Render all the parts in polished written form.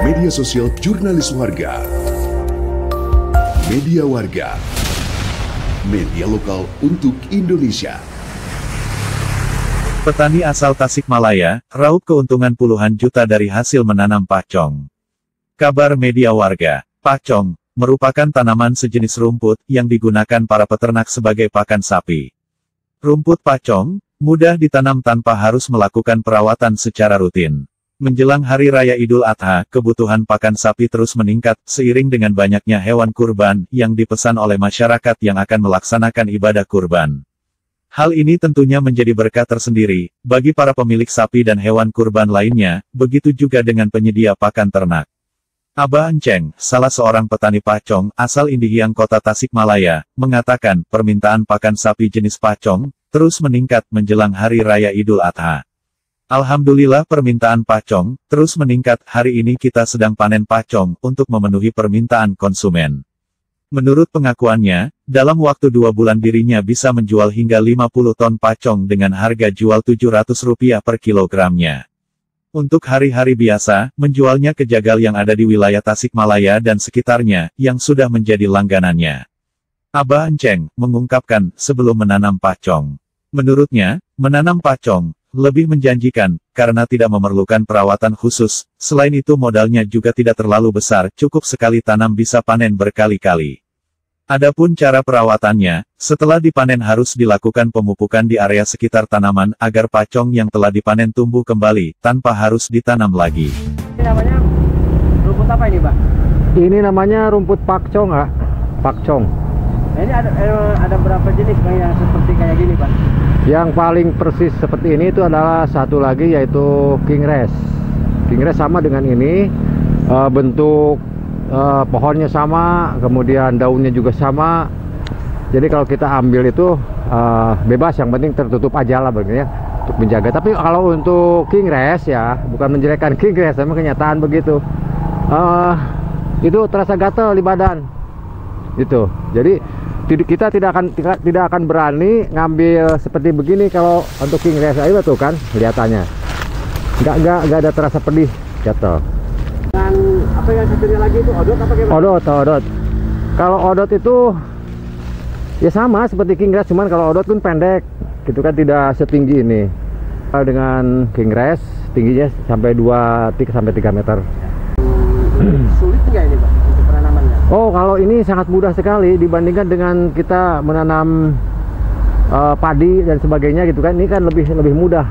Media sosial jurnalis warga. Media warga. Media lokal untuk Indonesia. Petani asal Tasikmalaya, raup keuntungan puluhan juta dari hasil menanam pacong. Kabar media warga, pacong merupakan tanaman sejenis rumput yang digunakan para peternak sebagai pakan sapi. Rumput pacong mudah ditanam tanpa harus melakukan perawatan secara rutin. Menjelang Hari Raya Idul Adha, kebutuhan pakan sapi terus meningkat seiring dengan banyaknya hewan kurban yang dipesan oleh masyarakat yang akan melaksanakan ibadah kurban. Hal ini tentunya menjadi berkah tersendiri bagi para pemilik sapi dan hewan kurban lainnya, begitu juga dengan penyedia pakan ternak. Abah Enceng, salah seorang petani pacong asal Indihiang Kota Tasikmalaya, mengatakan permintaan pakan sapi jenis pacong terus meningkat menjelang Hari Raya Idul Adha. Alhamdulillah permintaan pacong terus meningkat. Hari ini kita sedang panen pacong untuk memenuhi permintaan konsumen. Menurut pengakuannya, dalam waktu 2 bulan dirinya bisa menjual hingga 50 ton pacong dengan harga jual Rp700 per kilogramnya. Untuk hari-hari biasa, menjualnya ke jagal yang ada di wilayah Tasikmalaya dan sekitarnya, yang sudah menjadi langganannya. Abah Enceng mengungkapkan sebelum menanam pacong. Menurutnya, menanam pacong lebih menjanjikan, karena tidak memerlukan perawatan khusus. Selain itu modalnya juga tidak terlalu besar, cukup sekali tanam bisa panen berkali-kali. Adapun cara perawatannya, setelah dipanen harus dilakukan pemupukan di area sekitar tanaman agar pacong yang telah dipanen tumbuh kembali, tanpa harus ditanam lagi. Ini namanya rumput apa ini, Pak? Ini namanya rumput pakcong, Pak. Pakcong. Nah, ini ada berapa jenis yang seperti kayak gini, Pak? Yang paling persis seperti ini itu adalah satu lagi, yaitu kingres. Kingres sama dengan ini, bentuk pohonnya sama, kemudian daunnya juga sama. Jadi kalau kita ambil itu bebas, yang penting tertutup aja lah begini ya, untuk menjaga. Tapi kalau untuk kingres ya, bukan menjelekkan kingres, tapi kenyataan begitu. Itu terasa gatal di badan. Gitu. Jadi kita tidak akan berani ngambil seperti begini kalau untuk kingres aja tuh kan kelihatannya. Nggak ada terasa pedih, gatal. Dan apa yang satunya lagi itu odot apa gimana? Odot. Kalau odot itu ya sama seperti kingres, cuman kalau odot kan pendek, gitu kan, tidak setinggi ini. Dengan kingres tingginya sampai 2-3 meter. Sulit nggak ini, Pak, untuk penanamannya? Oh, kalau ini sangat mudah sekali dibandingkan dengan kita menanam padi dan sebagainya, gitu kan. Ini kan lebih mudah.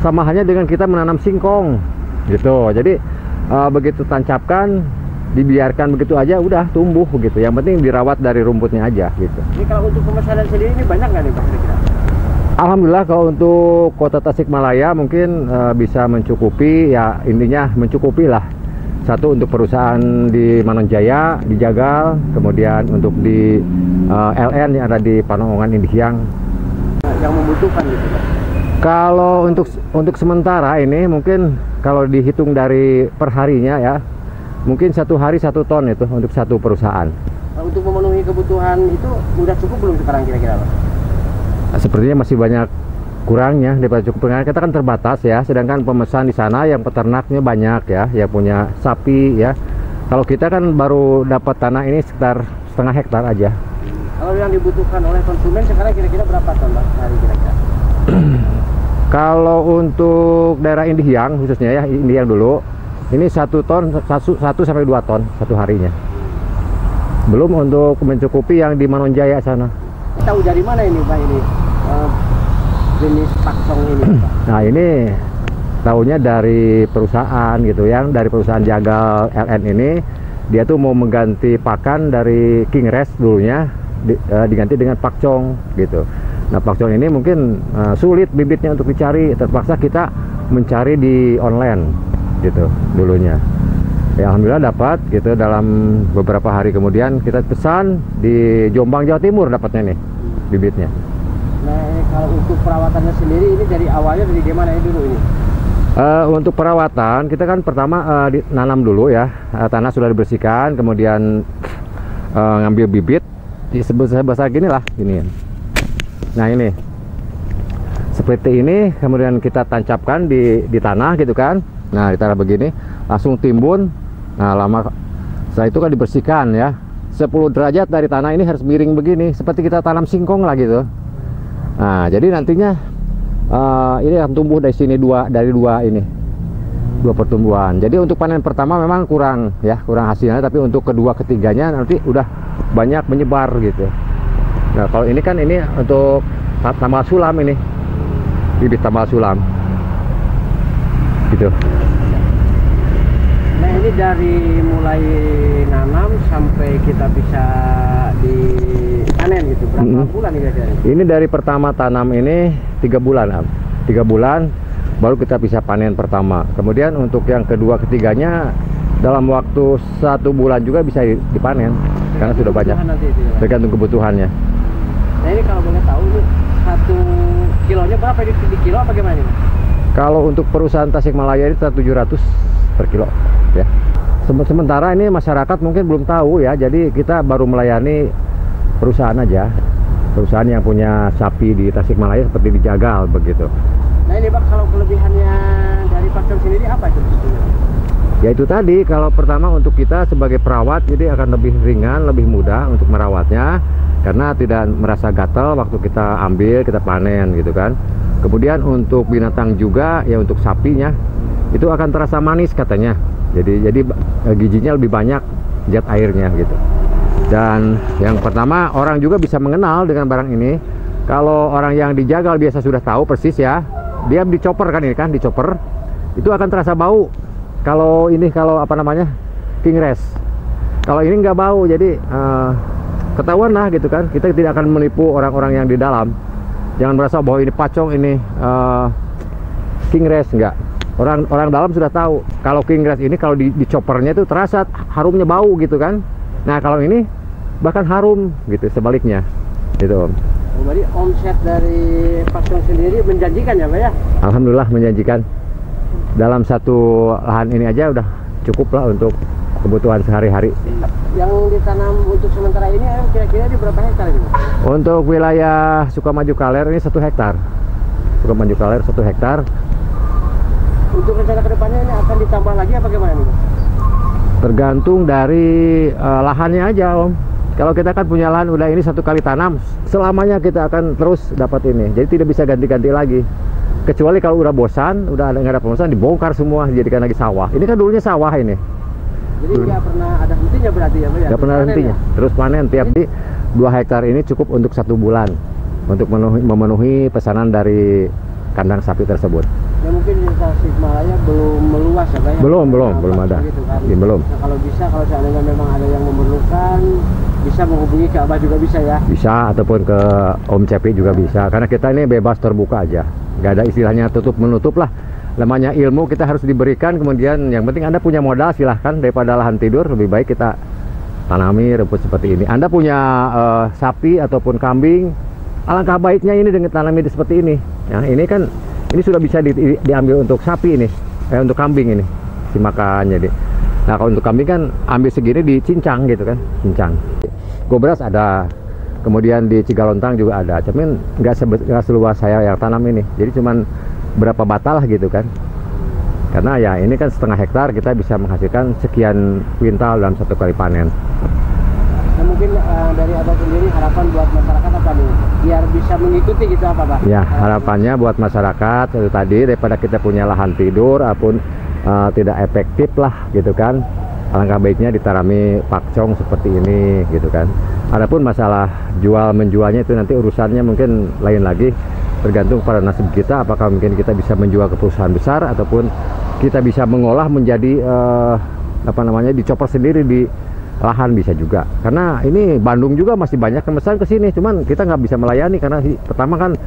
Sama halnya dengan kita menanam singkong, gitu. Jadi begitu tancapkan, dibiarkan begitu aja, udah tumbuh begitu. Yang penting dirawat dari rumputnya aja, gitu. Ini kalau untuk pemesanan sendiri ini banyak nggak nih, Pak, kira-kira? Alhamdulillah kalau untuk Kota Tasikmalaya mungkin bisa mencukupi, ya intinya mencukupi lah. Satu untuk perusahaan di Manonjaya, di Jagal, kemudian untuk di LN yang ada di Panongongan Indihiang. Yang membutuhkan gitu, Pak? Kalau untuk sementara ini mungkin kalau dihitung dari perharinya ya, mungkin 1 hari 1 ton itu untuk satu perusahaan. Untuk memenuhi kebutuhan itu udah cukup belum sekarang kira-kira, Pak? Sepertinya masih banyak kurangnya daripada cukup. Kita kan terbatas ya, sedangkan pemesan di sana yang peternaknya banyak ya, yang punya sapi ya. Kalau kita kan baru dapat tanah ini sekitar setengah hektar aja. Kalau yang dibutuhkan oleh konsumen sekarang kira-kira berapa ton, Pak, hari kira-kira? Kalau untuk daerah Indihiang khususnya ya, Indihiang dulu, ini 1 ton, 1 sampai 2 ton satu harinya. Belum untuk mencukupi yang di Manonjaya sana. Tahu dari mana ini, Pak, ini jenis pakcong ini, Pak? Nah, ini tahunya dari perusahaan gitu ya, dari perusahaan Jagal LN ini. Dia tuh mau mengganti pakan dari kingres dulunya, diganti dengan pakcong gitu. Nah, pakcong ini mungkin sulit bibitnya untuk dicari, terpaksa kita mencari di online gitu dulunya. Ya, alhamdulillah dapat gitu. Dalam beberapa hari kemudian kita pesan di Jombang, Jawa Timur dapatnya nih bibitnya. Nah, kalau untuk perawatannya sendiri ini dari awalnya dari mana ini dulu ini? Untuk perawatan kita kan pertama nanam dulu ya, tanah sudah dibersihkan, kemudian ngambil bibit sebesar gini lah, gini. Nah, ini seperti ini, kemudian kita tancapkan di tanah gitu kan. Nah, ditaruh begini, langsung timbun. Nah, setelah itu kan dibersihkan ya. 10 derajat dari tanah ini harus miring begini, seperti kita tanam singkong lah gitu. Nah, jadi nantinya ini akan tumbuh dari sini dua pertumbuhan. Jadi untuk panen pertama memang kurang hasilnya, tapi untuk kedua ketiganya nanti udah banyak menyebar gitu. Nah, kalau ini kan ini untuk tambal sulam, ini bibit tambal sulam gitu. Nah, ini dari mulai nanam sampai kita bisa dipanen gitu, berapa bulan ini biasanya? Ini dari pertama tanam ini 3 bulan, 3 bulan baru kita bisa panen pertama. Kemudian untuk yang kedua ketiganya dalam waktu 1 bulan juga bisa dipanen, karena sudah banyak. Tergantung kebutuhannya. Nah, ini kalau boleh tahu ini 1 kilonya berapa, di kilo apa gimana ini? Kalau untuk perusahaan Tasikmalaya ini 700 per kilo ya. Sementara ini masyarakat mungkin belum tahu ya, jadi kita baru melayani perusahaan aja, perusahaan yang punya sapi di Tasikmalaya seperti di Jagal begitu. Nah, ini Pak, kalau kelebihannya dari Pakcong sendiri apa itu? Ya itu tadi, kalau pertama untuk kita sebagai perawat, jadi akan lebih ringan, lebih mudah untuk merawatnya, karena tidak merasa gatal waktu kita ambil, kita panen gitu kan. Kemudian untuk binatang juga, ya untuk sapinya itu akan terasa manis katanya. Jadi gizinya lebih banyak, zat airnya gitu. Dan yang pertama, orang juga bisa mengenal dengan barang ini. Kalau orang yang dijagal biasa sudah tahu persis ya, dia dicoper kan, ini kan dicoper, itu akan terasa bau. Kalau ini, kalau apa namanya, Kingres, kalau ini nggak bau, jadi ketahuan lah gitu kan. Kita tidak akan menipu orang-orang yang di dalam. Jangan merasa bahwa ini pacong, ini Kingres, enggak. Orang dalam sudah tahu kalau Kingres ini kalau dicopernya itu terasa harumnya bau gitu kan. Nah, kalau ini bahkan harum gitu, sebaliknya gitu. Jadi omset dari Pakcong sendiri menjanjikan ya Pak ya? Alhamdulillah menjanjikan. Dalam satu lahan ini aja udah cukup lah untuk kebutuhan sehari-hari. Yang ditanam untuk sementara ini kira-kira di berapa hektar ini? Untuk wilayah Sukamaju Kaler ini 1 hektar. Sukamaju Kaler 1 hektar. Untuk rencana kedepannya ini akan ditambah lagi apa gimana nih? Tergantung dari lahannya aja Om. Kalau kita kan punya lahan udah ini 1 kali tanam, selamanya kita akan terus dapat ini. Jadi tidak bisa ganti-ganti lagi. Kecuali kalau udah bosan, udah nggak ada pembosan, dibongkar semua, dijadikan lagi sawah. Ini kan dulunya sawah ini. Jadi nggak pernah ada hentinya berarti ya Pak ya? Nggak pernah hentinya, ya? Terus panen tiap di 2 hektar ini cukup untuk 1 bulan untuk memenuhi pesanan dari kandang sapi tersebut. Ya mungkin di Tasikmalaya belum meluas ya Pak ya? Belum ada. Gitu kan? Ya, belum. Nah, kalau bisa, kalau seandainya memang ada yang memerlukan, bisa menghubungi ke Abah juga bisa ya? Bisa, ataupun ke Om Cepi juga bisa. Karena kita ini bebas terbuka aja. Nggak ada istilahnya tutup-menutup lah. Namanya ilmu kita harus diberikan, kemudian yang penting Anda punya modal, silahkan. Daripada lahan tidur, lebih baik kita tanami rumput seperti ini. Anda punya sapi ataupun kambing, alangkah baiknya ini dengan tanami seperti ini. Ya, ini kan ini sudah bisa diambil untuk sapi ini, untuk kambing ini si makan. Jadi, nah kalau untuk kambing kan ambil segini dicincang gitu kan, cincang. Gobras ada, kemudian di Cigalontang juga ada, cuman nggak seluas saya yang tanam ini. Jadi cuman berapa bata lah gitu kan. Karena ya ini kan 1/2 hektar, kita bisa menghasilkan sekian kuintal dalam 1 kali panen. Nah, mungkin dari Abah sendiri harapan buat masyarakat apa nih? Biar bisa mengikuti gitu apa Pak? Ya, harapannya buat masyarakat itu tadi, daripada kita punya lahan tidur ataupun tidak efektif lah gitu kan. Alangkah baiknya ditanami pakcong seperti ini gitu kan. Adapun masalah jual menjualnya itu nanti urusannya mungkin lain lagi, tergantung pada nasib kita. Apakah mungkin kita bisa menjual ke perusahaan besar ataupun kita bisa mengolah menjadi dicopot sendiri di lahan, bisa juga. Karena ini Bandung juga masih banyak yang pesan ke sini, cuman kita nggak bisa melayani karena pertama kan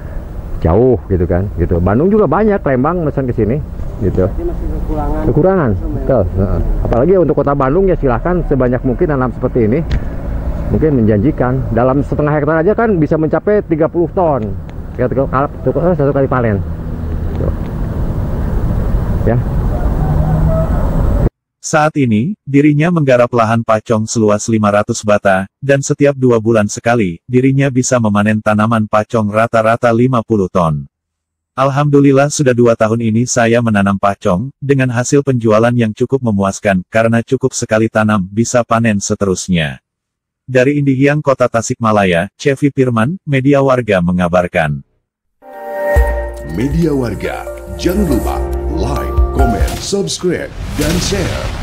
jauh gitu kan. Gitu. Bandung juga banyak, Lembang pesan ke sini gitu. Jadi masih Kekurangan. Betul. Apalagi untuk kota Bandung ya silahkan sebanyak mungkin tanam seperti ini. Mungkin menjanjikan dalam 1/2 hektar aja kan bisa mencapai 30 ton. 1 kali panen. Tuh. Ya. Saat ini, dirinya menggarap lahan pacong seluas 500 bata, dan setiap 2 bulan sekali, dirinya bisa memanen tanaman pacong rata-rata 50 ton. Alhamdulillah sudah 2 tahun ini saya menanam pakcong, dengan hasil penjualan yang cukup memuaskan, karena cukup sekali tanam, bisa panen seterusnya. Dari Indihiyang Kota Tasikmalaya, Cevi Firman, Media Warga mengabarkan. Media Warga, jangan lupa like, comment, subscribe, dan share.